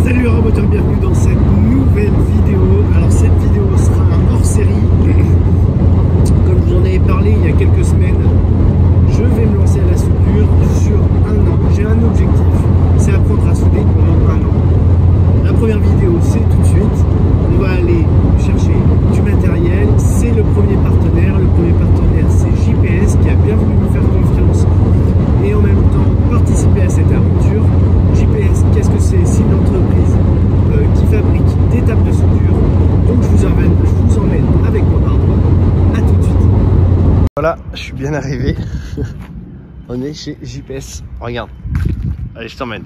Salut Raboteurs, bienvenue dans cette nouvelle vidéo. Alors cette vidéo sera un hors-série. Comme je vous en avais parlé il y a quelques semaines, je vais me lancer à la soudure sur un an. J'ai un objectif, c'est apprendre à souder pendant un an. La première vidéo, c'est tout de suite. On va aller chercher du matériel. C'est le premier partenaire. Le premier partenaire, c'est JPS qui a bien voulu me faire confiance et en même temps participer à cette aventure. JPS, qu'est-ce que c'est? C'est une entreprise qui fabrique des tables de soudure. Donc je vous emmène avec moi, pardon. À tout de suite. Voilà, je suis bien arrivé. On est chez JPS. Regarde. Allez, je t'emmène.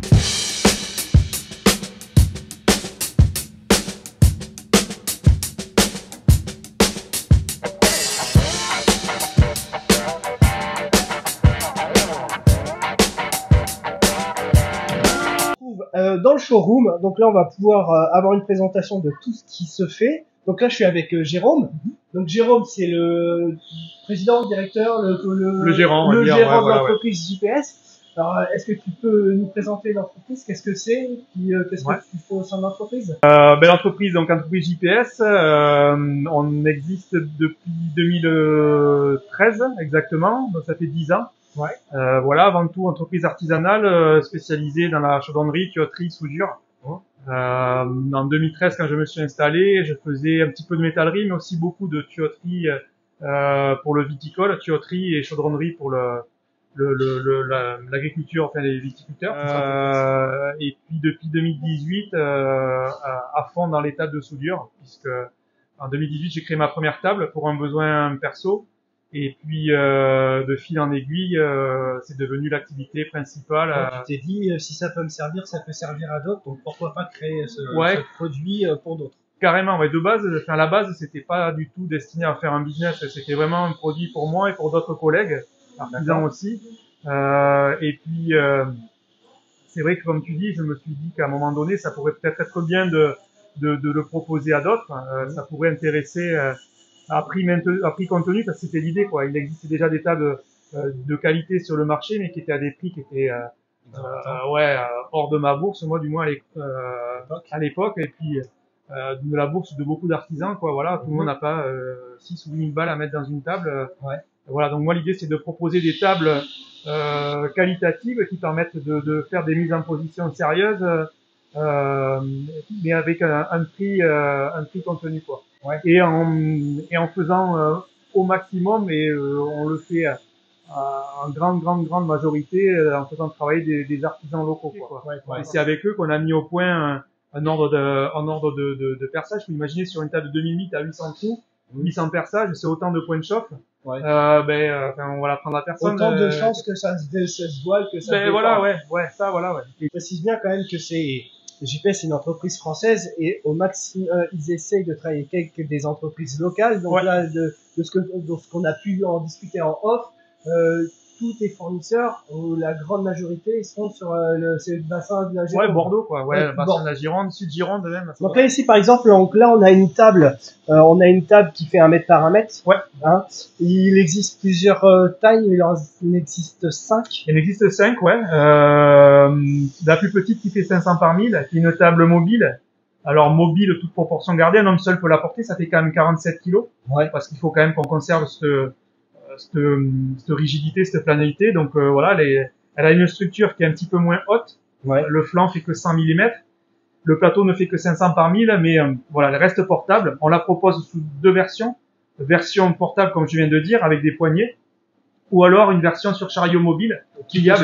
Dans le showroom, donc là on va pouvoir avoir une présentation de tout ce qui se fait. Donc là je suis avec Jérôme. Donc Jérôme, c'est le président, directeur, le gérant, de l'entreprise JPS. Alors est-ce que tu peux nous présenter l'entreprise? Qu'est-ce que c'est? Qu'est-ce que tu fais au sein de l'entreprise? L'entreprise, donc entreprise JPS, on existe depuis 2013 exactement, donc ça fait 10 ans. Ouais. Voilà, avant tout entreprise artisanale spécialisée dans la chaudronnerie, tuyauterie, soudure. En 2013, quand je me suis installé, je faisais un petit peu de métallerie, mais aussi beaucoup de tuyauterie pour le viticole, tuyauterie et chaudronnerie pour l'agriculture, enfin les viticulteurs. Et puis depuis 2018, à fond dans les tables de soudure, puisque en 2018 j'ai créé ma première table pour un besoin perso. Et puis de fil en aiguille, c'est devenu l'activité principale. Donc, tu t'es dit si ça peut me servir, ça peut servir à d'autres. Donc pourquoi pas créer ce produit pour d'autres? Carrément, ouais. De base, à la base, c'était pas du tout destiné à faire un business. C'était vraiment un produit pour moi et pour d'autres collègues, artisans aussi. Et puis c'est vrai que comme tu dis, je me suis dit qu'à un moment donné, ça pourrait peut-être être bien de le proposer à d'autres. Ça pourrait intéresser. À prix contenu, parce que c'était l'idée, quoi. Il existait déjà des tas de qualité sur le marché, mais qui étaient à des prix qui étaient hors de ma bourse, moi du moins à l'époque, et puis de la bourse de beaucoup d'artisans, quoi. Voilà, tout le monde n'a pas 6 ou 8 000 balles à mettre dans une table. Voilà, donc moi l'idée c'est de proposer des tables qualitatives qui permettent de faire des mises en position sérieuses, mais avec un prix contenu, quoi. Et en faisant au maximum, et on le fait en grande majorité, en faisant travailler des artisans locaux, quoi. Et c'est avec eux qu'on a mis au point un ordre de perçage. Vous imaginez sur une table de 2008 à 800 sous, 800 perçages, c'est autant de points de chauffe. On va la prendre à personne. Autant de chances que ça se voile, que ça se voilà, Et je précise bien quand même que JPS, c'est une entreprise française et au maximum, ils essayent de travailler avec des entreprises locales. Donc là, de ce qu'on a pu en discuter en off, tous tes fournisseurs, la grande majorité, ils seront sur le bassin de la Gironde. Ouais, Bordeaux, quoi. Ouais, bassin de la Gironde, sud Gironde même. Donc là, ici, par exemple, donc là, on a une table qui fait 1 mètre par 1 mètre. Ouais. Hein. Il existe plusieurs tailles, il en existe 5. Il en existe 5, ouais. La plus petite qui fait 500 par 1000, qui est une table mobile. Alors, mobile, toute proportion gardée, un homme seul peut la porter, ça fait quand même 47 kilos. Ouais. Parce qu'il faut quand même qu'on conserve cette rigidité, cette planalité. Donc, voilà, elle a une structure qui est un petit peu moins haute. Ouais. Le flanc fait que 100 mm. Le plateau ne fait que 500 par 1000, mais voilà, elle reste portable. On la propose sous 2 versions. Version portable, comme je viens de dire, avec des poignées. Ou alors une version sur chariot mobile qui peut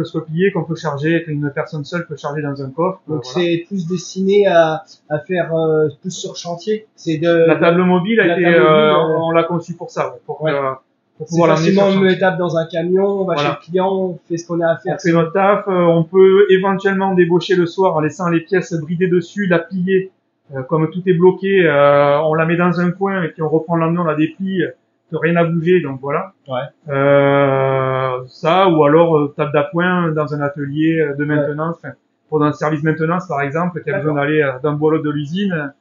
se replier, qu'on peut charger, qu'une personne seule peut charger dans un coffre. Donc c'est plus destiné à faire plus sur chantier. La table mobile on l'a conçue pour ça, pour pouvoir l'amener sur chantier. On met table dans un camion, on va chez le client, on fait ce qu'on a à faire. On fait notre taf, on peut éventuellement débaucher le soir en laissant les pièces bridées dessus, la plier. Comme tout est bloqué, on la met dans un coin et puis on reprend le lendemain, on la déplie. Rien à bouger, donc voilà. Ça, ou alors table d'appoint dans un atelier de maintenance, pour un service maintenance par exemple, qui a besoin d'aller d'un boulot de l'usine,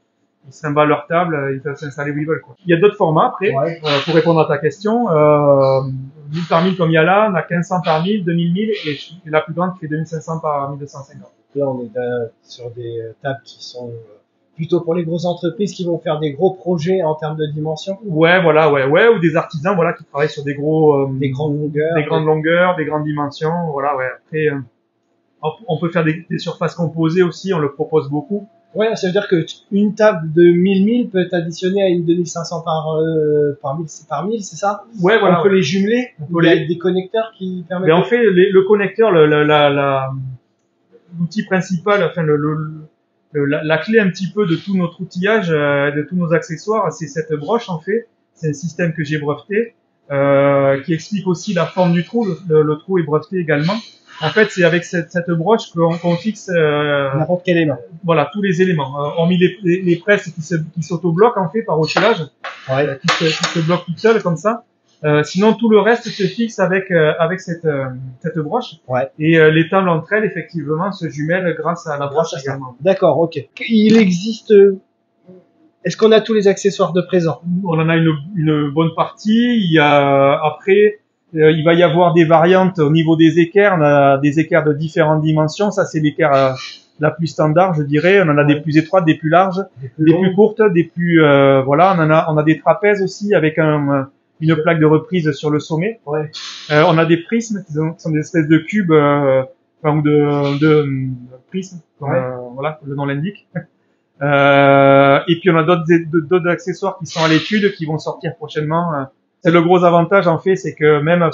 ils s'emballent leur table, ils peuvent s'installer où ils veulent, quoi. Il y a d'autres formats après, pour répondre à ta question. 1000 par 1000 comme il y a là, on a 1500 par 1000, 2000 1000, et la plus grande qui fait 2500 par 1250. là on est sur des tables qui sont plutôt pour les grosses entreprises qui vont faire des gros projets en termes de dimension. Ouais, voilà, ouais, ou des artisans, voilà, qui travaillent sur des gros, Des grandes longueurs. des grandes longueurs, des grandes dimensions, voilà, ouais. Après, on peut faire des surfaces composées aussi, on le propose beaucoup. Ouais, ça veut dire que une table de 1000 peut être additionnée à une 2500 par 1000, c'est ça? Ouais, voilà. On peut les jumeler. On peut Il y a des connecteurs qui permettent. Mais en fait, le connecteur, l'outil principal, enfin la clé un petit peu de tout notre outillage, de tous nos accessoires, c'est cette broche en fait. C'est un système que j'ai breveté, qui explique aussi la forme du trou. Le trou est breveté également. En fait, c'est avec cette broche qu'on fixe n'importe quel élément. Voilà, tous les éléments. Hormis les presses qui s'auto-bloquent en fait par oscillage, qui se bloquent toutes seules comme ça. Sinon, tout le reste se fixe avec cette broche. Ouais. Et les tables entre elles, effectivement, se jumellent grâce à la broche également. D'accord, ok. Il existe. Est-ce qu'on a tous les accessoires de présent? On en a une bonne partie. Il y a après. Il va y avoir des variantes au niveau des équerres. On a des équerres de différentes dimensions. Ça, c'est l'équerre la plus standard, je dirais. On en a des plus étroites, des plus larges, des plus courtes, des plus voilà. On a des trapèzes aussi avec une plaque de reprise sur le sommet. Ouais. On a des prismes qui sont des espèces de cubes ou de prismes, voilà, le nom l'indique. Et puis on a d'autres accessoires qui sont à l'étude, qui vont sortir prochainement. C'est le gros avantage en fait, c'est que même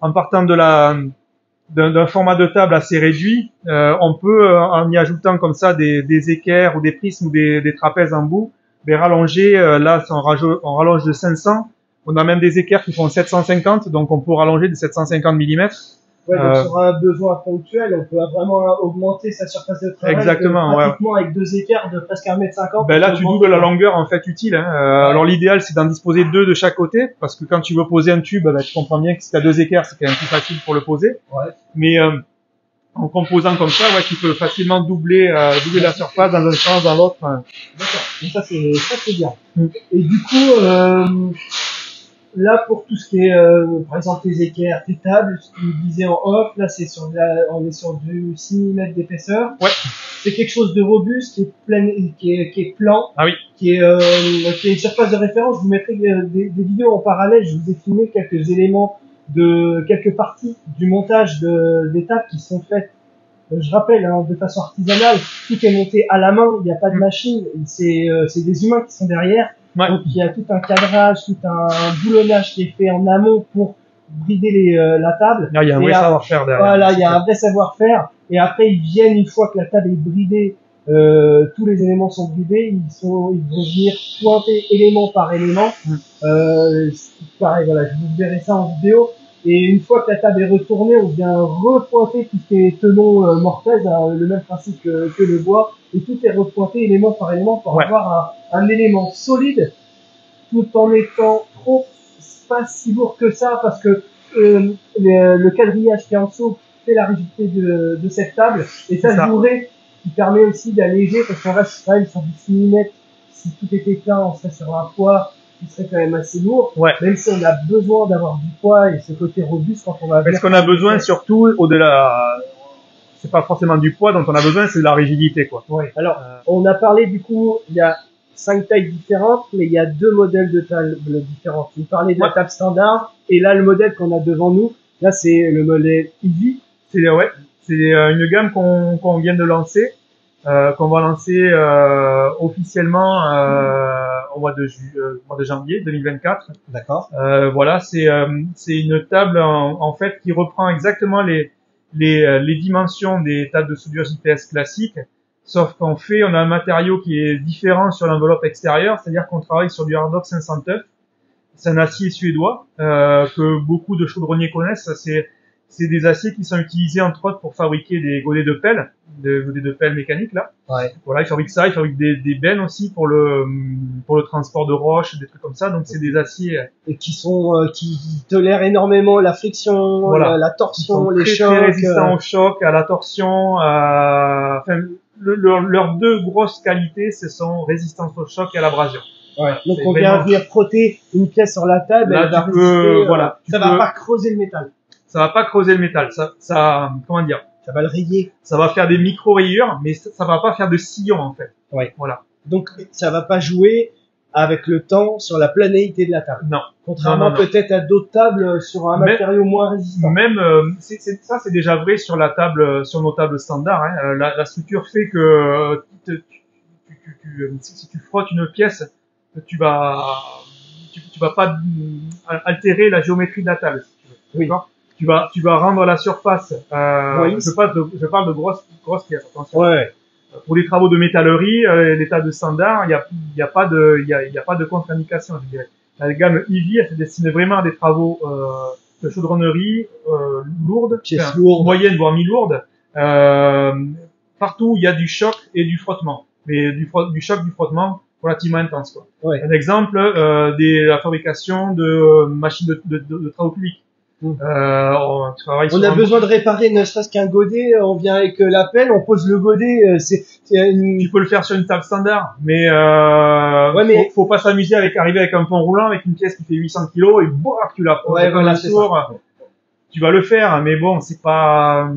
en partant d'un format de table assez réduit, on peut en y ajoutant comme ça des équerres ou des prismes ou des trapèzes en bout, rallonger. Là, on rallonge de 500. On a même des équerres qui font 750, donc on peut rallonger de 750 mm. Ouais, donc sur un besoin ponctuel, on peut vraiment augmenter sa surface de travail. Exactement, pratiquement avec deux équerres de presque 1,50 m. Ben là, tu doubles la longueur en fait utile. Hein. Alors l'idéal, c'est d'en disposer deux de chaque côté, parce que quand tu veux poser un tube, tu comprends bien que si tu as deux équerres, c'est quand même plus facile pour le poser. Ouais. Mais en composant comme ça, tu peux facilement doubler la surface dans un sens, dans l'autre. D'accord. Donc ça c'est bien. Et du coup, là, pour tout ce qui est, par exemple, tes équerres, tes tables, ce que tu me disais en off, là, on est sur du 6 mm d'épaisseur. Ouais. C'est quelque chose de robuste, qui est plein, qui est plan. Ah oui. Qui est une surface de référence. Je vous mettrai des vidéos en parallèle. Je vous ai filmé quelques éléments de quelques parties du montage des tables qui sont faites. Je rappelle, hein, de façon artisanale, tout est monté à la main. Il n'y a pas de machine. C'est des humains qui sont derrière. Ouais. Donc il y a tout un cadrage, tout un boulonnage qui est fait en amont pour brider la table. Il y a un vrai savoir-faire derrière. Voilà, il y a un vrai savoir-faire. Et après ils viennent, une fois que la table est bridée, tous les éléments sont bridés, ils vont venir pointer élément par élément. Pareil, voilà, je vous verrai ça en vidéo. Et une fois que la table est retournée, on vient repointer tout ce qui est tenon mortaise, hein, le même principe que le bois, et tout est repointé élément par élément pour avoir un élément solide, tout en étant pas si lourd que ça, parce que le quadrillage qui est en dessous fait la rigidité de cette table, et ça se bourré qui permet aussi d'alléger, parce qu'on reste quand même sur du 6 mm. Si tout était plein, on serait sur un poids qui serait quand même assez lourd, même si on a besoin d'avoir du poids et ce côté robuste quand on va... Parce qu'on a besoin surtout, au-delà, c'est pas forcément du poids dont on a besoin, c'est de la rigidité, quoi. Ouais. Alors, on a parlé du coup, il y a 5 tailles différentes, mais il y a 2 modèles de tables différentes. Vous parlez de la table standard, et là, le modèle qu'on a devant nous, là, c'est le modèle Easy. C'est une gamme qu'on vient de lancer, qu'on va lancer officiellement au mois de janvier 2024. D'accord. Voilà, c'est une table en fait qui reprend exactement les dimensions des tables de soudure JPS classiques, sauf qu'en fait on a un matériau qui est différent sur l'enveloppe extérieure, c'est-à-dire qu'on travaille sur du Hardock 509. C'est un acier suédois que beaucoup de chaudronniers connaissent. C'est des aciers qui sont utilisés entre autres pour fabriquer des godets de pelle, des godets de pelle mécaniques là. Ouais. Voilà, ils fabriquent ça, ils fabriquent des bennes aussi pour le transport de roches, des trucs comme ça. Donc c'est des aciers et qui tolèrent énormément la friction, voilà, la torsion, les chocs. Très résistants au choc, à la torsion. Enfin, leurs deux grosses qualités, ce sont résistance au choc et à l'abrasion. Ouais. Donc on vient venir frotter une pièce sur la table, là, elle va résister, va pas creuser le métal. Ça va pas creuser le métal. Ça, comment dire? Ça va le rayer. Ça va faire des micro-rayures, mais ça va pas faire de sillon, en fait. Ouais. Voilà. Donc, ça va pas jouer avec le temps sur la planéité de la table. Non. Contrairement Non. peut-être à d'autres tables sur un matériau moins résistant. Même, ça c'est déjà vrai sur la table, sur nos tables standards. Hein. La structure fait que si tu frottes une pièce, tu vas pas altérer la géométrie de la table. Si tu veux. Oui. D'accord. Tu vas rendre la surface. Oui. Je parle de grosses pièces. Attention. Ouais. Pour les travaux de métallerie, les tables standards, il y a pas de contre-indication, je dirais. La gamme Eevee, elle se destine vraiment à des travaux de chaudronnerie lourdes, Pièces lourdes, moyennes voire mi-lourdes. Partout, il y a du choc et du frottement, mais du choc, du frottement relativement intense, quoi. Ouais. Un exemple, la fabrication de machines de travaux publics. On a besoin de réparer ne serait-ce qu'un godet, on vient avec la pelle, on pose le godet, Tu peux le faire sur une table standard, mais faut pas s'amuser arriver avec un pont roulant avec une pièce qui fait 800 kg et boum, tu la poses comme un sourd. Tu vas le faire, mais bon, c'est pas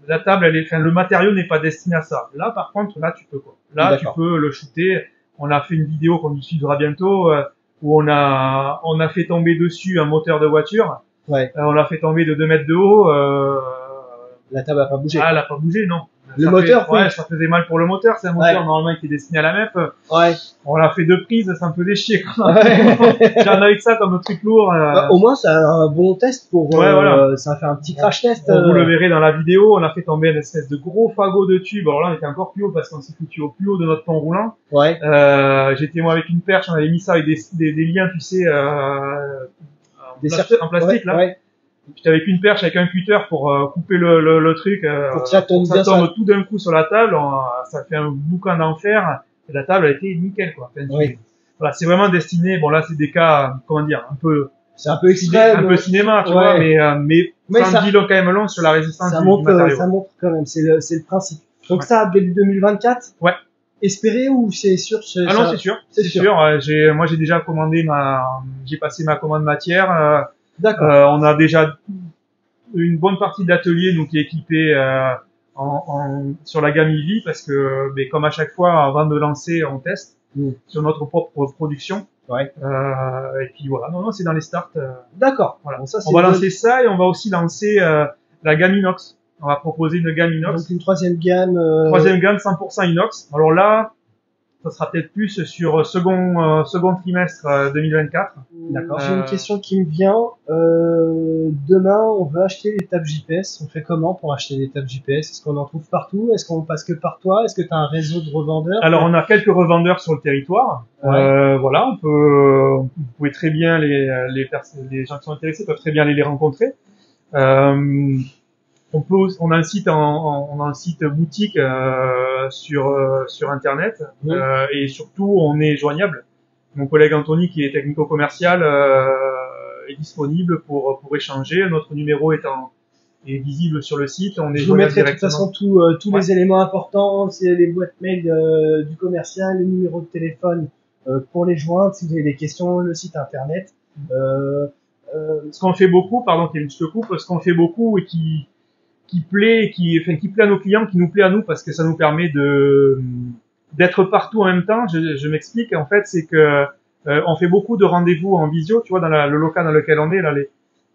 la table, le matériau n'est pas destiné à ça. Là, par contre, là tu peux quoi. Là, tu peux le shooter. On a fait une vidéo qu'on diffusera bientôt où on a fait tomber dessus un moteur de voiture. Ouais. On l'a fait tomber de 2 mètres de haut. La table a pas bougé. Ah, elle a pas bougé, non. Le moteur, ouais, ça faisait mal pour le moteur. C'est un moteur normalement qui est destiné à la MEP. Ouais. On l'a fait 2 prises, ça me faisait chier. Ouais. J'en ai eu ça comme truc lourd. Au moins, c'est un bon test pour. Voilà. Ça a fait un petit crash test. Vous le verrez dans la vidéo. On a fait tomber une espèce de gros fagot de tube. Alors là, on était encore plus haut parce qu'on s'est foutu au plus haut de notre pont roulant. Ouais. J'étais moi avec une perche. On avait mis ça avec des liens, tu sais, en plastique là. Ouais. Puis avec une perche avec un cutter pour couper le truc, pour que ça tombe tout d'un coup sur la table, ça fait un boucan d'enfer, et la table a été nickel quoi. Oui. Voilà, c'est vraiment destiné, bon là c'est des cas, comment dire, c'est un peu extrême, un peu cinéma, tu vois, mais ça en dit quand même long sur la résistance du matériau. Ça montre quand même, c'est le principe. Donc ça, début 2024? Ouais. Espéré ou c'est sûr? Ah non, c'est sûr. C'est sûr. Moi j'ai déjà commandé j'ai passé ma commande matière, D'accord. On a déjà une bonne partie de l'atelier donc qui est équipé sur la gamme Eevee parce que comme à chaque fois avant de lancer on teste sur notre propre production. Ouais. Et puis voilà, non c'est dans les starts. D'accord. Voilà. Bon, ça, on va lancer ça et on va aussi lancer la gamme inox. On va proposer une gamme inox. Donc une troisième gamme. Troisième gamme 100% inox. Alors là, ça sera peut-être plus sur second trimestre 2024. D'accord. J'ai une question qui me vient. Demain, on veut acheter des tables JPS. On fait comment pour acheter des tables JPS? Est-ce qu'on en trouve partout? Est-ce qu'on passe que par toi? Est-ce que tu as un réseau de revendeurs? Alors, on a quelques revendeurs sur le territoire. Ouais. Voilà, vous pouvez très bien les gens qui sont intéressés peuvent très bien aller les rencontrer. On a un site boutique sur internet et surtout on est joignable. Mon collègue Anthony qui est technico-commercial est disponible pour échanger. Notre numéro est visible sur le site. Je vous mettrai de toute façon tous les éléments importants, c'est les boîtes mail du commercial, les numéros de téléphone pour les joindre si vous avez des questions, le site internet. Ce qu'on fait beaucoup, pardon Kevin, je te coupe, ce qu'on fait beaucoup et qui plaît à nos clients, qui nous plaît à nous parce que ça nous permet d'être partout en même temps. Je m'explique. En fait, c'est que on fait beaucoup de rendez-vous en visio. Tu vois, dans le local dans lequel on est là,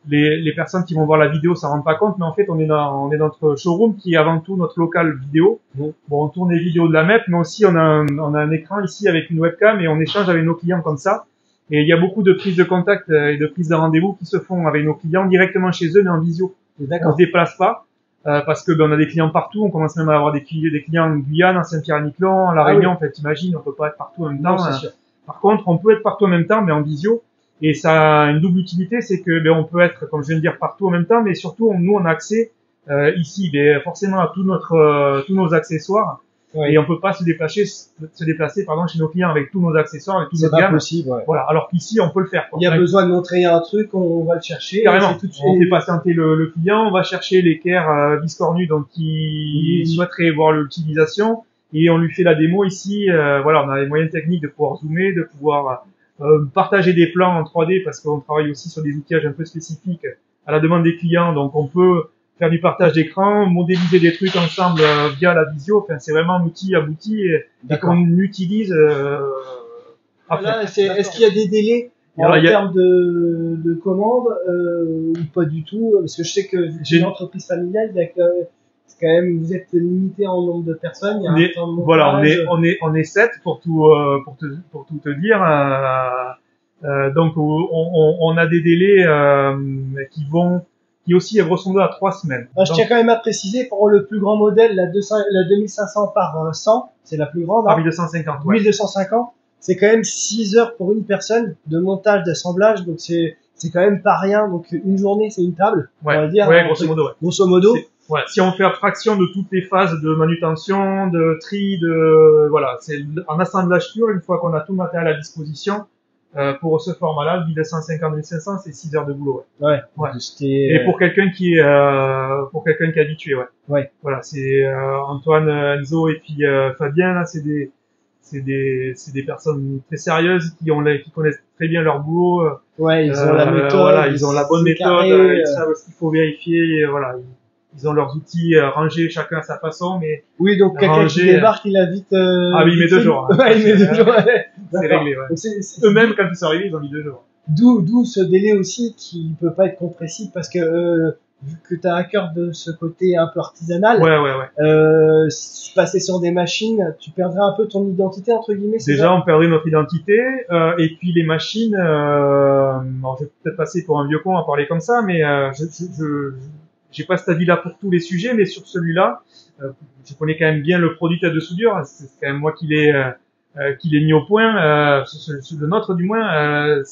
les personnes qui vont voir la vidéo s'en rendent pas compte, mais en fait, on est dans notre showroom qui est avant tout notre local vidéo. Bon, on tourne les vidéos de la MEP, mais aussi on a un écran ici avec une webcam et on échange avec nos clients comme ça. Et il y a beaucoup de prises de contact et de prises de rendez-vous qui se font avec nos clients directement chez eux, mais en visio. D'accord. On se déplace pas. Parce que on a des clients partout, on commence même à avoir des clients en Guyane, en Saint-Pierre-et-Miquelon, la Réunion, en fait, t'imagines, on peut pas être partout en même temps. C'est sûr. Par contre, on peut être partout en même temps, mais en visio. Et ça a une double utilité, c'est que on peut être, comme je viens de dire, partout en même temps, mais surtout, nous, on a accès ici, forcément à tous nos accessoires. Ouais. Et on peut pas se déplacer, chez nos clients avec tous nos accessoires, avec toute notre gamme. C'est pas possible, ouais. Voilà. Alors qu'ici, on peut le faire, quoi. Il y a besoin de montrer un truc, on va le chercher. Carrément. Tout de suite. On fait patienter le client, on va chercher l'équerre biscornu, donc qui souhaiterait voir l'utilisation, et on lui fait la démo ici. Voilà, on a les moyens techniques de pouvoir zoomer, de pouvoir partager des plans en 3D parce qu'on travaille aussi sur des outillages un peu spécifiques à la demande des clients, donc on peut faire du partage d'écran, modéliser des trucs ensemble via la visio. Enfin, c'est vraiment un outil abouti et qu'on utilise à fond. Là, est-ce qu'il y a des délais en termes de commandes ou pas du tout? Parce que je sais que j'ai une entreprise familiale, c'est quand même, vous êtes limité en nombre de personnes. Il y a un temps de montage. Voilà, on est 7 pour tout te dire. Donc on a des délais qui aussi grosso modo à 3 semaines. Je tiens quand même à préciser, pour le plus grand modèle, la 2500 par 100, c'est la plus grande. Par 1250, ouais. 1250, c'est quand même 6 heures pour une personne de montage, d'assemblage, donc c'est quand même pas rien. Donc une journée, c'est une table, ouais, on va dire. Ouais, grosso modo, ouais. Grosso modo. Ouais, si on fait abstraction de toutes les phases de manutention, de tri, voilà, c'est en assemblage pur, une fois qu'on a tout le matériel à disposition, pour ce format-là, 1250-1500, c'est 6 heures de boulot, ouais. Ouais. Et pour quelqu'un qui est habitué, ouais. Ouais. Voilà, c'est Antoine, Enzo et puis Fabien, là, c'est des personnes très sérieuses qui connaissent très bien leur boulot. Ouais, ils ont la méthode. Voilà, ils ont la bonne méthode, ils savent ce qu'il faut vérifier, voilà. Ils ont leurs outils rangés chacun à sa façon, mais oui, donc quelqu'un qui débarque, il a vite. Ah oui, il met 2 jours. Hein. Ouais, il met 2 jours. C'est réglé. Ouais. Eux-mêmes, quand ils sont arrivés, ils ont mis 2 jours. D'où ce délai aussi qui peut pas être compressible parce que vu que t'as un cœur de ce côté un peu artisanal. Ouais. Si tu passais sur des machines, tu perdrais un peu ton identité entre guillemets. Déjà, on perdrait notre identité et puis les machines. Bon, je vais peut-être passer pour un vieux con à parler comme ça, mais j'ai pas cet avis-là pour tous les sujets, mais sur celui-là, je connais quand même bien le produit tête de soudure. C'est quand même moi qui l'ai mis au point. Le nôtre, du moins,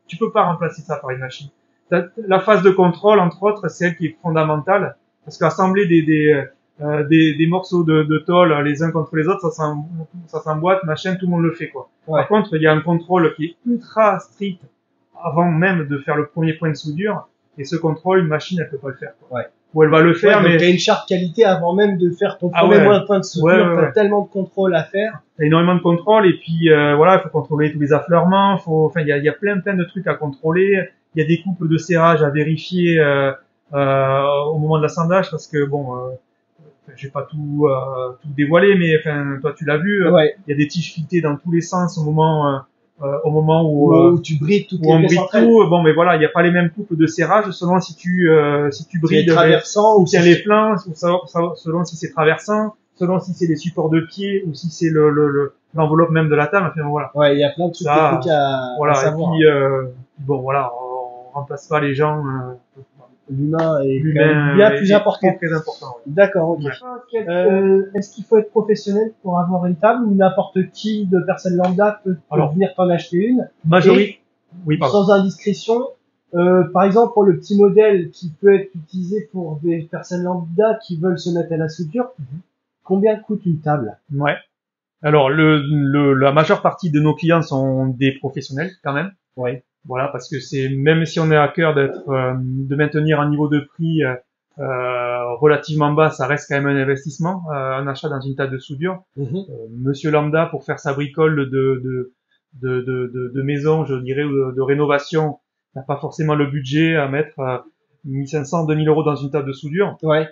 tu peux pas remplacer ça par une machine. La phase de contrôle, entre autres, c'est elle qui est fondamentale, parce qu'assembler des morceaux de tôle les uns contre les autres, ça s'emboîte, machin, tout le monde le fait, quoi. Ouais. Par contre, il y a un contrôle qui est ultra strict avant même de faire le premier point de soudure. Et ce contrôle, une machine, elle peut pas le faire, quoi. Ouais. Ou elle va le faire, mais... t'as une charte qualité avant même de faire ton premier point de soudure, t'as tellement de contrôle à faire. T'as énormément de contrôle, et puis, voilà, il faut contrôler tous les affleurements, il y a plein de trucs à contrôler. Il y a des coupes de serrage à vérifier, au moment de l'assemblage, parce que bon, je vais pas tout dévoiler, mais enfin, toi tu l'as vu, il y a des tiges filetées dans tous les sens au moment où tu brides toutes les pièces entre elles. Bon, mais voilà, il n'y a pas les mêmes coupes de serrage selon si tu brides traversant ou si les flancs, selon si c'est traversant, selon si c'est les supports de pied ou si c'est l'enveloppe même de la table. Enfin voilà. Ouais, il y a plein de trucs techniques à savoir. Et puis bon voilà, on remplace pas les gens. L'humain est bien plus important. Très important. Ouais. D'accord, ok. Est-ce qu'il faut être professionnel pour avoir une table ou n'importe qui de personne lambda peut venir t'en acheter une? Oui, sans indiscrétion. Par exemple, pour le petit modèle qui peut être utilisé pour des personnes lambda qui veulent se mettre à la soudure, combien coûte une table? Ouais. Alors, la majeure partie de nos clients sont des professionnels, quand même. Ouais. Voilà, parce que même si on est à cœur de maintenir un niveau de prix relativement bas, ça reste quand même un investissement, un achat dans une table de soudure. Monsieur lambda, pour faire sa bricole de maison, je dirais, ou de rénovation, n'a pas forcément le budget à mettre 1500, 2000 euros dans une table de soudure. Ouais.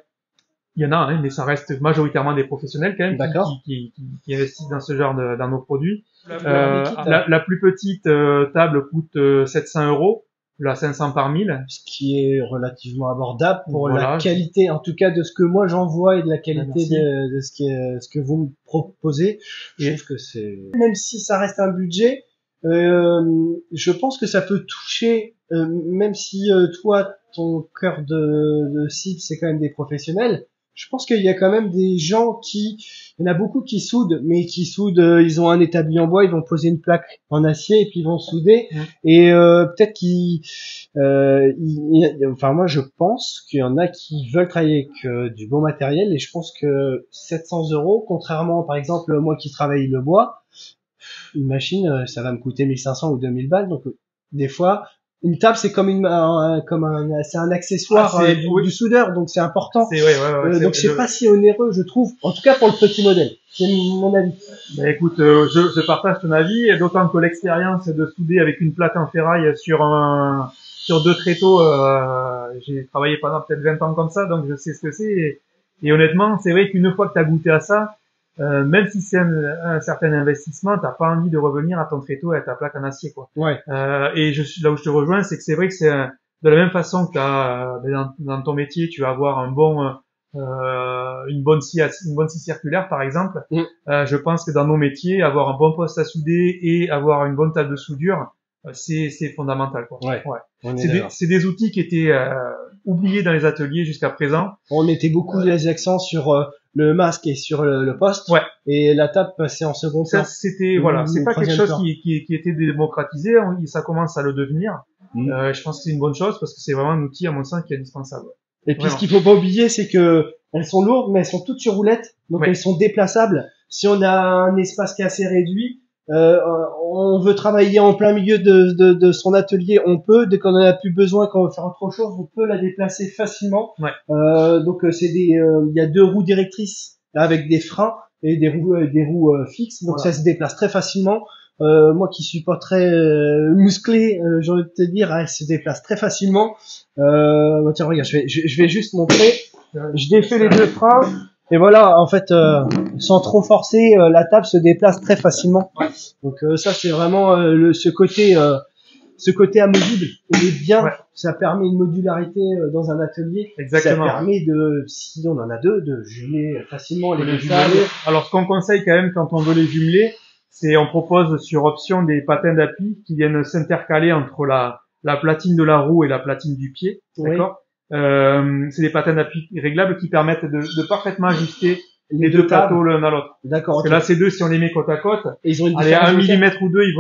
Il y en a, hein, mais ça reste majoritairement des professionnels quand même qui investissent dans ce genre dans nos produits. La plus petite table coûte 700 euros, la 500 par 1000. Ce qui est relativement abordable pour la qualité, en tout cas de ce que moi j'en vois et de la qualité de ce que vous me proposez. Je trouve que c'est... Même si ça reste un budget, je pense que ça peut toucher, même si toi, ton cœur de cible, c'est quand même des professionnels. Je pense qu'il y a quand même des gens il y en a beaucoup qui soudent, mais qui soudent, ils ont un établi en bois, ils vont poser une plaque en acier et puis ils vont souder. Et peut-être enfin moi je pense qu'il y en a qui veulent travailler avec du bon matériel et je pense que 700 euros, contrairement par exemple moi qui travaille le bois, une machine ça va me coûter 1500 ou 2000 balles. Donc des fois une table, c'est c'est un accessoire du soudeur, donc c'est important. Donc c'est pas si onéreux, je trouve. En tout cas pour le petit modèle, c'est mon avis. Ben écoute, je partage ton avis, d'autant que l'expérience de souder avec une plaque en ferraille sur un sur 2 tréteaux, j'ai travaillé pendant peut-être 20 ans comme ça, donc je sais ce que c'est. Et honnêtement, c'est vrai qu'une fois que tu as goûté à ça, même si c'est un certain investissement, t'as pas envie de revenir à ton tréteau et à ta plaque en acier, quoi. Ouais. Et là où je te rejoins, c'est que c'est vrai que c'est de la même façon que dans ton métier, tu vas avoir une bonne scie circulaire, par exemple. Je pense que dans nos métiers, avoir un bon poste à souder et avoir une bonne table de soudure, c'est fondamental, quoi. Ouais. C'est des outils qui étaient oubliés dans les ateliers jusqu'à présent. On mettait beaucoup les accents sur le masque et sur le poste. Ouais. Et la table passait en second plan. Ça, c'était, voilà, c'est pas quelque chose qui était démocratisé, ça commence à le devenir. Je pense que c'est une bonne chose parce que c'est vraiment un outil, à mon sens, qui est indispensable. Et puis, ce qu'il faut pas oublier, c'est que elles sont lourdes, mais elles sont toutes sur roulette. Donc, elles sont déplaçables. Si on a un espace qui est assez réduit, on veut travailler en plein milieu de son atelier, on peut. Dès qu'on en a plus besoin, quand on veut faire autre chose, on peut la déplacer facilement. Donc il y a 2 roues directrices là, avec des freins et des roues fixes. Donc ça se déplace très facilement. Moi qui suis pas très musclé, j'ai envie de te dire, elle se déplace très facilement. Tiens, regarde, je vais juste montrer. Je défais les 2 freins. Et voilà, en fait, sans trop forcer, la table se déplace très facilement. Donc ça, c'est vraiment ce côté amovible. Il est bien. Ça permet une modularité dans un atelier. Exactement. Ça permet si on en a 2, de jumeler facilement les 2 jumeler. Alors, ce qu'on conseille quand même quand on veut les jumeler, c'est on propose sur option des patins d'appui qui viennent s'intercaler entre la platine de la roue et la platine du pied. D'accord. C'est des patins d'appui réglables qui permettent de parfaitement ajuster les 2 plateaux l'un à l'autre. D'accord. Parce que là, ces 2, si on les met côte à côte, ils ont une allez, à 1 millimètre ou 2, ils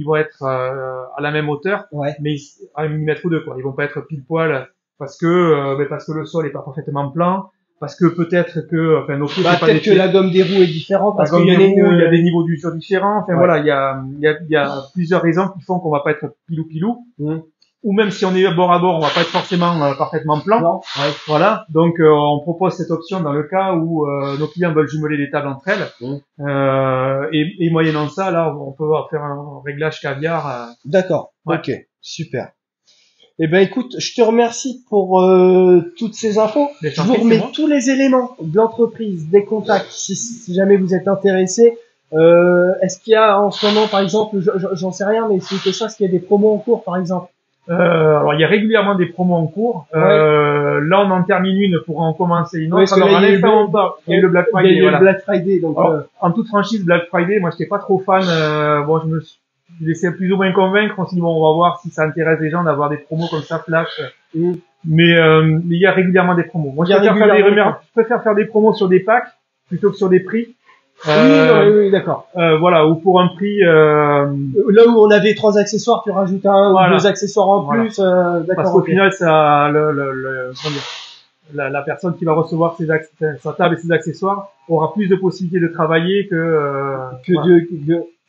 vont être à la même hauteur, mais à 1 millimètre ou 2, quoi. Ils vont pas être pile poil parce que le sol est pas parfaitement plan, parce que peut-être que, enfin, nos pieds, c'est pas peut-être que la gomme des roues est différente, parce qu'il y a des niveaux d'usure différents. Enfin, voilà, il y a plusieurs raisons qui font qu'on va pas être pilou. Ou même si on est bord à bord, on va pas être forcément parfaitement plan. Voilà. Donc on propose cette option dans le cas où nos clients veulent jumeler les tables entre elles. Et moyennant ça, là, on peut faire un réglage caviar. D'accord. Ok. Super. Eh ben écoute, je te remercie pour toutes ces infos. Je vous remets tous les éléments de l'entreprise, des contacts, si jamais vous êtes intéressé. Est-ce qu'il y a en ce moment, par exemple, j'en sais rien, mais c'est une question, est-ce qu'il y a des promos en cours, par exemple? Alors il y a régulièrement des promos en cours. Là on en termine une pour en commencer une autre. Alors, il y a le Black Friday. Il y a le Black Friday. Donc, en toute franchise, Black Friday, moi j'étais pas trop fan. Bon, je me suis laissé plus ou moins convaincre. On s'est dit bon, on va voir si ça intéresse les gens d'avoir des promos comme ça flash. Mais il y a régulièrement des promos. Moi je préfère faire des promos sur des packs plutôt que sur des prix. Oui, d'accord. Voilà, ou pour un prix là où on avait 3 accessoires, tu rajoutes ou 2 accessoires en plus. D'accord. Parce qu'au final, ça, la personne qui va recevoir sa table et ses accessoires aura plus de possibilités de travailler que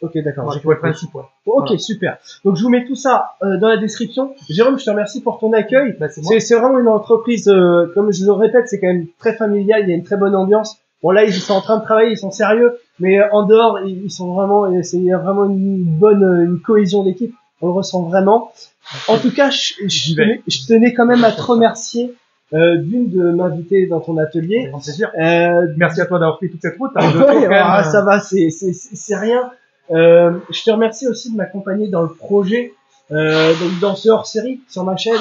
Ok, d'accord. J'ai le principe. Ok, super. Donc je vous mets tout ça dans la description. Jérôme, je te remercie pour ton accueil. C'est vraiment une entreprise, comme je le répète, c'est quand même très familial. Il y a une très bonne ambiance. Bon là, ils sont en train de travailler, ils sont sérieux, mais en dehors, ils sont vraiment, il y a vraiment une cohésion d'équipe. On le ressent vraiment. En tout cas, je tenais quand même à te remercier de m'inviter dans ton atelier. Avec plaisir. Merci à toi d'avoir fait toute cette route. Ça va, c'est rien. Je te remercie aussi de m'accompagner dans le projet. Donc dans ce hors-série sur ma chaîne,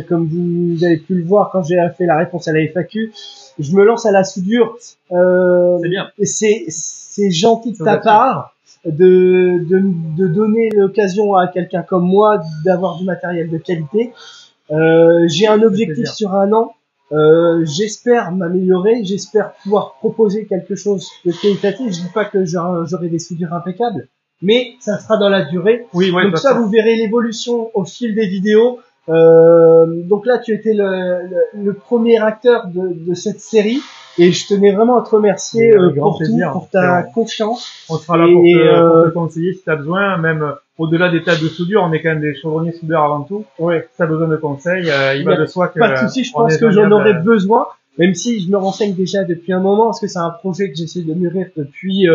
comme vous avez pu le voir quand j'ai fait la réponse à la FAQ, je me lance à la soudure. C'est bien. C'est gentil de ta part de donner l'occasion à quelqu'un comme moi d'avoir du matériel de qualité. J'ai un objectif sur 1 an. J'espère m'améliorer, j'espère pouvoir proposer quelque chose de qualitatif. Je dis pas que j'aurai des soudures impeccables, mais ça sera dans la durée. Donc ça, vous verrez l'évolution au fil des vidéos. Donc là, tu étais le premier acteur de cette série. Et je tenais vraiment à te remercier pour ta confiance. On sera là pour te conseiller si tu as besoin, même au-delà des tables de soudure, on est quand même des chaudronniers soudeurs avant tout. Si tu as besoin de conseils, il va de soi que... Pas de souci, je pense que j'en aurais besoin, même si je me renseigne déjà depuis un moment, parce que c'est un projet que j'essaie de mûrir depuis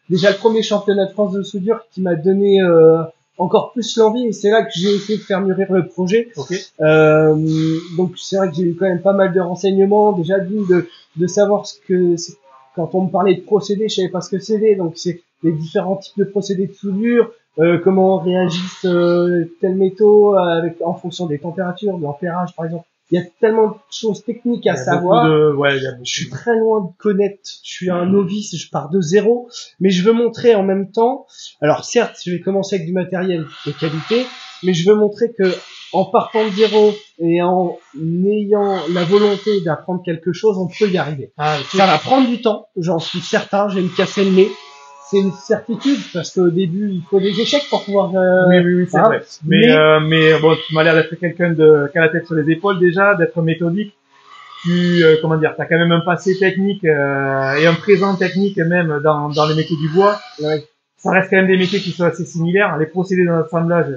déjà le premier championnat de France de soudure qui m'a donné encore plus l'envie, et c'est là que j'ai essayé de faire mûrir le projet. Ok. Donc c'est vrai que j'ai eu quand même pas mal de renseignements, déjà de savoir ce que c'est. Quand on me parlait de procédés, je savais pas ce que c'était, donc c'est les différents types de procédés de soudure, comment réagissent tels métaux en fonction des températures, de l'ampérage par exemple. Il y a tellement de choses techniques à savoir. Je suis très loin de connaître. Je suis un novice, je pars de zéro, mais je veux montrer en même temps. Alors certes, je vais commencer avec du matériel de qualité, mais je veux montrer que en partant de zéro et en ayant la volonté d'apprendre quelque chose, on peut y arriver. Ça va prendre du temps, j'en suis certain. Je vais me casser le nez. C'est une certitude, parce qu'au début, il faut des échecs pour pouvoir... Oui, c'est vrai. Mais bon, tu m'as l'air d'être quelqu'un qui a la tête sur les épaules déjà, d'être méthodique. Comment dire, t'as quand même un passé technique et un présent technique même dans les métiers du bois. Ouais. Ça reste quand même des métiers qui sont assez similaires. Les procédés d'assemblage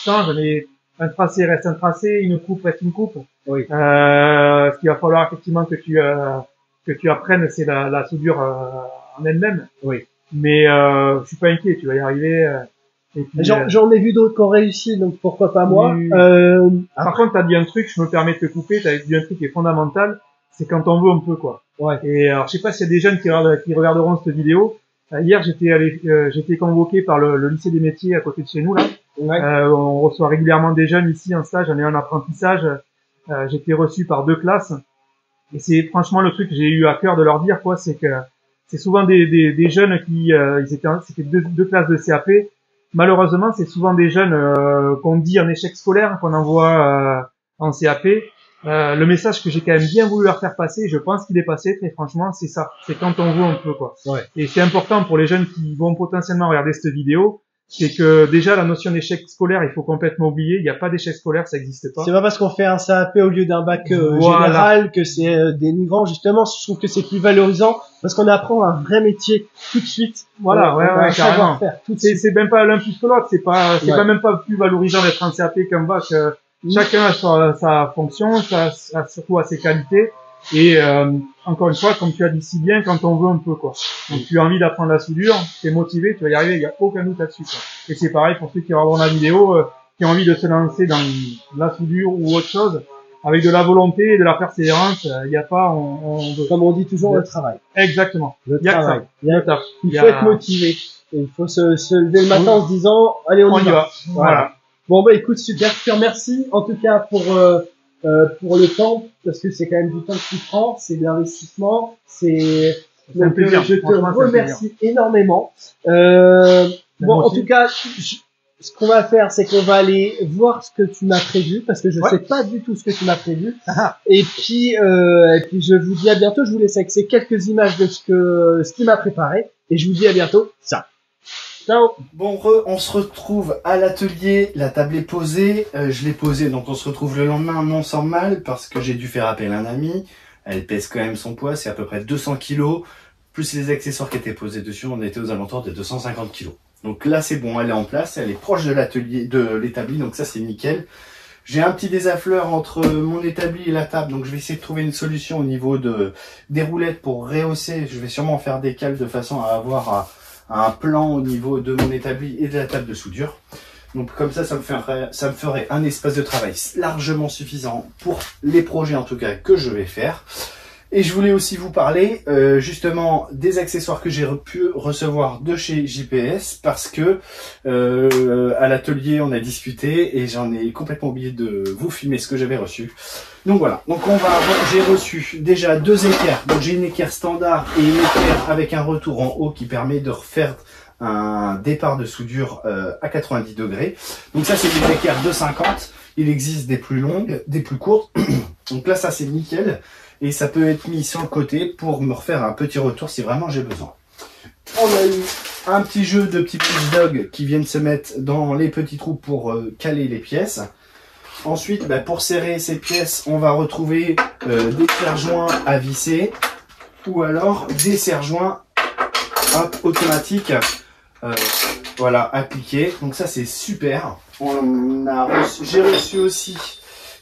changent, mais un tracé reste un tracé, une coupe reste une coupe. Oui. Ce qu'il va falloir effectivement que tu apprennes, c'est la soudure en elle-même. Oui. Mais je suis pas inquiet, tu vas y arriver. Et puis, j'en ai vu d'autres qui ont réussi, donc pourquoi pas moi. Par contre, t'as dit un truc, je me permets de te couper, t'as dit un truc qui est fondamental, c'est quand on veut, on peut, quoi. Ouais. Et alors, je sais pas s'il y a des jeunes qui regarderont cette vidéo. Hier, j'étais convoqué par le lycée des métiers à côté de chez nous, là. Ouais. On reçoit régulièrement des jeunes ici en stage, j'en ai un apprentissage. J'étais reçu par 2 classes. Et c'est franchement le truc que j'ai eu à cœur de leur dire, quoi, c'est que c'est souvent des jeunes qui, c'était deux classes de CAP. Malheureusement, c'est souvent des jeunes qu'on dit en échec scolaire, qu'on envoie en CAP. Le message que j'ai quand même bien voulu leur faire passer, je pense qu'il est passé, très franchement, c'est ça. C'est quand on veut, on peut, quoi. Ouais. Et c'est important pour les jeunes qui vont potentiellement regarder cette vidéo, c'est que déjà la notion d'échec scolaire, il faut complètement oublier. Il n'y a pas d'échec scolaire, ça n'existe pas. C'est pas parce qu'on fait un CAP au lieu d'un bac général que c'est dénigrant. Justement, je trouve que c'est plus valorisant parce qu'on apprend un vrai métier tout de suite. Voilà, ouais, carrément. C'est même pas l'un plus que l'autre. C'est pas même pas plus valorisant d'être en CAP qu'un bac. Chacun a sa fonction, surtout à ses qualités. Et encore une fois, comme tu as dit si bien, quand on veut, on peut, quoi. Donc tu as envie d'apprendre la soudure, t'es motivé, tu vas y arriver, il n'y a aucun doute là-dessus, quoi. Et c'est pareil pour ceux qui regarderont la vidéo, qui ont envie de se lancer dans la soudure ou autre chose, avec de la volonté et de la persévérance. Il n'y a pas, comme on dit toujours, le travail. Exactement. Le travail. Il faut être motivé. Et il faut se lever le matin en se disant, allez, on y va. Voilà. Bon, bah, écoute, super. Je te remercie, en tout cas, pour le temps, parce que c'est quand même du temps que tu prends, c'est de l'investissement, donc, plaisir. je te remercie énormément. Bon, en tout cas, ce qu'on va faire, c'est qu'on va aller voir ce que tu m'as prévu, parce que je sais pas du tout ce que tu m'as prévu. Et puis je vous dis à bientôt. Je vous laisse avec ces quelques images de ce qu'il m'a préparé, et je vous dis à bientôt. Ciao. Bon, on se retrouve à l'atelier, la table est posée, je l'ai posée, donc on se retrouve le lendemain, non sans mal, parce que j'ai dû faire appel à un ami. Elle pèse quand même son poids, c'est à peu près 200 kilos, plus les accessoires qui étaient posés dessus, on était aux alentours de 250 kilos. Donc là c'est bon, elle est en place, elle est proche de l'atelier, de l'établi, donc ça c'est nickel. J'ai un petit désaffleur entre mon établi et la table, donc je vais essayer de trouver une solution au niveau des roulettes pour rehausser. Je vais sûrement faire des cales de façon à avoir un plan au niveau de mon établi et de la table de soudure. Donc comme ça me ferait un espace de travail largement suffisant pour les projets en tout cas que je vais faire. Et je voulais aussi vous parler justement des accessoires que j'ai pu recevoir de chez JPS, parce que à l'atelier on a discuté et j'en ai complètement oublié de vous filmer ce que j'avais reçu. Donc voilà, donc j'ai reçu déjà 2 équerres. Donc j'ai une équerre standard et une équerre avec un retour en haut qui permet de refaire un départ de soudure à 90 degrés. Donc ça c'est des équerres de 50. Il existe des plus longues, des plus courtes. Donc là ça c'est nickel. Et ça peut être mis sur le côté pour me refaire un petit retour si vraiment j'ai besoin. On a eu un petit jeu de petits bulldog qui viennent se mettre dans les petits trous pour caler les pièces. Ensuite, pour serrer ces pièces, on va retrouver des serre-joints à visser ou alors des serre-joints automatiques voilà, appliqués. Donc ça c'est super. J'ai reçu aussi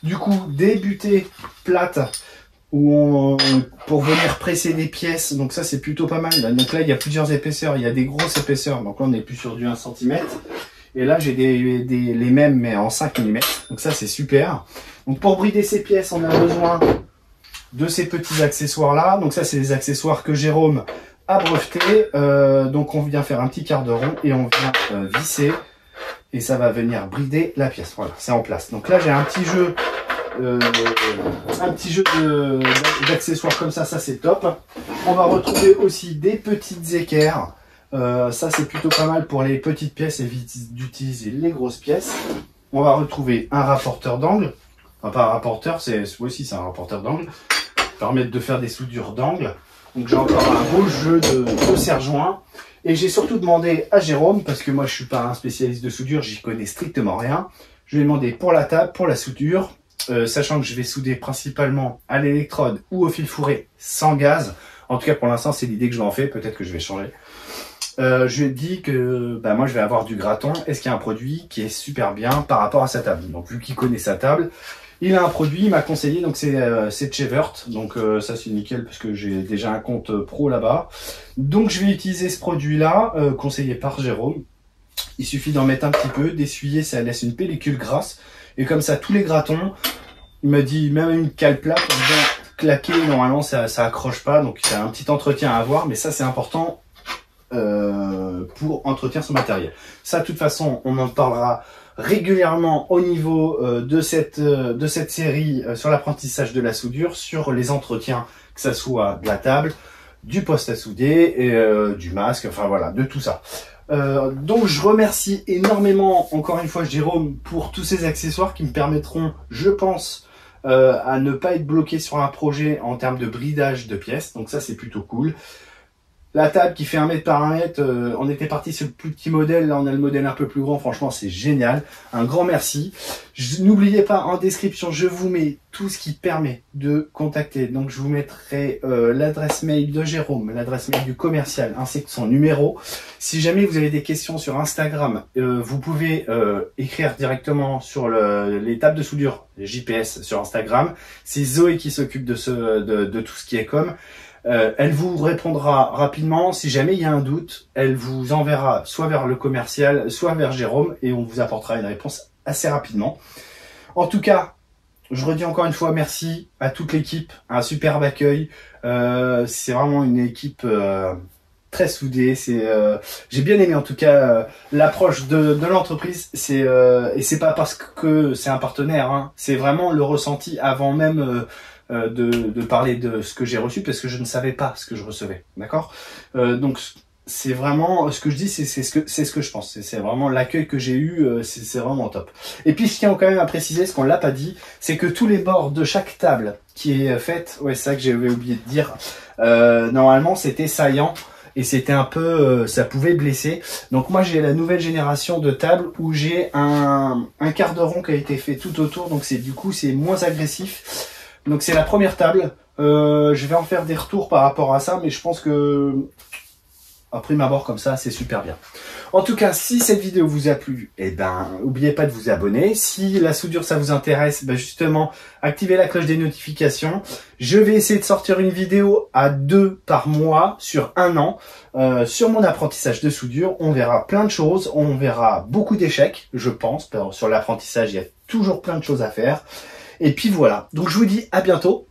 du coup des butées plates pour venir presser des pièces, donc ça c'est plutôt pas mal. Donc là il y a plusieurs épaisseurs, il y a des grosses épaisseurs, donc là on est plus sur du 1 cm. Et là, j'ai les mêmes, mais en 5 mm. Donc ça, c'est super. Donc pour brider ces pièces, on a besoin de ces petits accessoires-là. Donc ça, c'est des accessoires que Jérôme a brevetés. Donc on vient faire un petit quart de rond et on vient visser. Et ça va venir brider la pièce. Voilà, c'est en place. Donc là, j'ai un petit jeu d'accessoires comme ça c'est top. On va retrouver aussi des petites équerres. Ça, c'est plutôt pas mal pour les petites pièces, évite d'utiliser les grosses pièces. On va retrouver un rapporteur d'angle. Enfin, pas un rapporteur, c'est un rapporteur d'angle. Permettre de faire des soudures d'angle. Donc j'ai encore un beau jeu de serre-joints. Et j'ai surtout demandé à Jérôme, parce que moi je suis pas un spécialiste de soudure, j'y connais strictement rien. Je lui ai demandé pour la table, pour la soudure, sachant que je vais souder principalement à l'électrode ou au fil fourré sans gaz. En tout cas pour l'instant c'est l'idée que je m'en fais, peut-être que je vais changer. Je lui ai dit que moi je vais avoir du graton. Est-ce qu'il y a un produit qui est super bien par rapport à sa table? Donc vu qu'il connaît sa table, il a un produit, il m'a conseillé, donc c'est Chevert, donc ça c'est nickel parce que j'ai déjà un compte pro là-bas. Donc je vais utiliser ce produit-là, conseillé par Jérôme. Il suffit d'en mettre un petit peu, d'essuyer, ça laisse une pellicule grasse. Et comme ça, tous les gratons, il m'a dit même une cale plate, on vient claquer, normalement ça accroche pas, donc il y a un petit entretien à avoir, mais ça c'est important pour entretenir son matériel. Ça de toute façon, on en parlera régulièrement au niveau de cette série sur l'apprentissage de la soudure, sur les entretiens, que ça soit de la table, du poste à souder, et, du masque, enfin voilà, de tout ça. Donc je remercie énormément encore une fois Jérôme pour tous ces accessoires qui me permettront, je pense, à ne pas être bloqué sur un projet en termes de bridage de pièces, donc ça c'est plutôt cool. La table qui fait 1 mètre par 1 mètre, on était parti sur le plus petit modèle, là on a le modèle un peu plus grand, franchement c'est génial. Un grand merci. N'oubliez pas, en description, je vous mets tout ce qui permet de contacter. Donc je vous mettrai l'adresse mail de Jérôme, l'adresse mail du commercial, ainsi que son numéro. Si jamais vous avez des questions sur Instagram, vous pouvez écrire directement sur les tables de soudure, les JPS sur Instagram. C'est Zoé qui s'occupe de tout ce qui est com. Elle vous répondra rapidement. Si jamais il y a un doute, elle vous enverra soit vers le commercial, soit vers Jérôme, et on vous apportera une réponse assez rapidement. En tout cas, je redis encore une fois merci à toute l'équipe, un superbe accueil. C'est vraiment une équipe très soudée. J'ai bien aimé en tout cas l'approche de l'entreprise. Et c'est pas parce que c'est un partenaire, hein. C'est vraiment le ressenti avant même de parler de ce que j'ai reçu, parce que je ne savais pas ce que je recevais, d'accord. Donc c'est vraiment ce que je dis, c'est ce que je pense, c'est vraiment l'accueil que j'ai eu, c'est vraiment top. Et puis ce qu'il y a quand même à préciser, ce qu'on l'a pas dit, c'est que tous les bords de chaque table qui est faite, ouais, c'est ça que j'avais oublié de dire, normalement c'était saillant. Et c'était un peu, ça pouvait blesser. Donc moi j'ai la nouvelle génération de tables où j'ai un quart de rond qui a été fait tout autour. Donc du coup c'est moins agressif. Donc c'est la première table. Je vais en faire des retours par rapport à ça, mais je pense que à prime abord comme ça, c'est super bien. En tout cas, si cette vidéo vous a plu, n'oubliez pas de vous abonner. Si la soudure ça vous intéresse, justement, activez la cloche des notifications. Je vais essayer de sortir une vidéo à 2 par mois sur 1 an sur mon apprentissage de soudure. On verra plein de choses, on verra beaucoup d'échecs, je pense. Sur l'apprentissage, il y a toujours plein de choses à faire. Et puis voilà, donc je vous dis à bientôt.